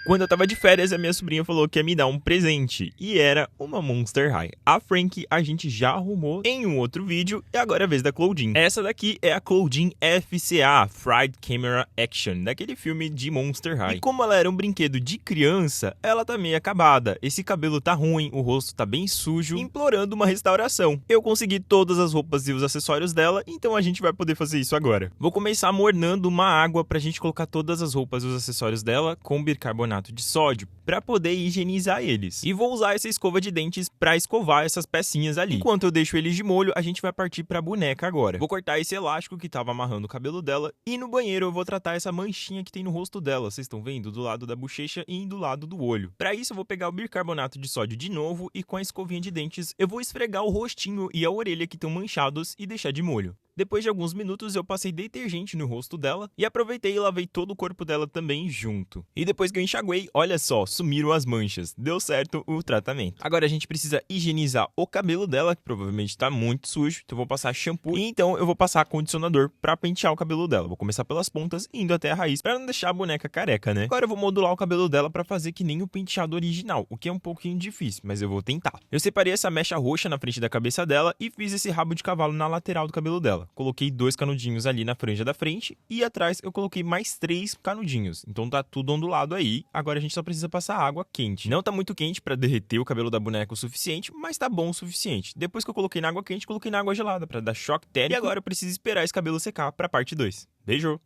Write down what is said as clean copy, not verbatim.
Quando eu tava de férias, a minha sobrinha falou que ia me dar um presente, e era uma Monster High. A Frank a gente já arrumou em um outro vídeo, e agora é a vez da Claudine. Essa daqui é a Claudine FCA, Fried Camera Action, daquele filme de Monster High. E como ela era um brinquedo de criança, ela tá meio acabada. Esse cabelo tá ruim, o rosto tá bem sujo, implorando uma restauração. Eu consegui todas as roupas e os acessórios dela, então a gente vai poder fazer isso agora. Vou começar mornando uma água pra gente colocar todas as roupas e os acessórios dela com bicarbonato de sódio para poder higienizar eles. E vou usar essa escova de dentes para escovar essas pecinhas ali. Enquanto eu deixo eles de molho, a gente vai partir para a boneca agora. Vou cortar esse elástico que tava amarrando o cabelo dela e no banheiro eu vou tratar essa manchinha que tem no rosto dela. Vocês estão vendo? Do lado da bochecha e do lado do olho. Para isso eu vou pegar o bicarbonato de sódio de novo e com a escovinha de dentes eu vou esfregar o rostinho e a orelha que estão manchados e deixar de molho. Depois de alguns minutos eu passei detergente no rosto dela e aproveitei e lavei todo o corpo dela também junto. E depois que eu enxaguei, olha só, sumiram as manchas. Deu certo o tratamento. Agora a gente precisa higienizar o cabelo dela, que provavelmente tá muito sujo. Então eu vou passar shampoo e então eu vou passar condicionador pra pentear o cabelo dela. Vou começar pelas pontas indo até a raiz pra não deixar a boneca careca, né? Agora eu vou modular o cabelo dela pra fazer que nem o penteado original, o que é um pouquinho difícil, mas eu vou tentar. Eu separei essa mecha roxa na frente da cabeça dela e fiz esse rabo de cavalo na lateral do cabelo dela. Coloquei 2 canudinhos ali na franja da frente e atrás eu coloquei mais 3 canudinhos. Então tá tudo ondulado aí. Agora a gente só precisa passar água quente. Não tá muito quente pra derreter o cabelo da boneca o suficiente, mas tá bom o suficiente. Depois que eu coloquei na água quente, coloquei na água gelada pra dar choque térmico. E agora eu preciso esperar esse cabelo secar pra parte 2. Beijo!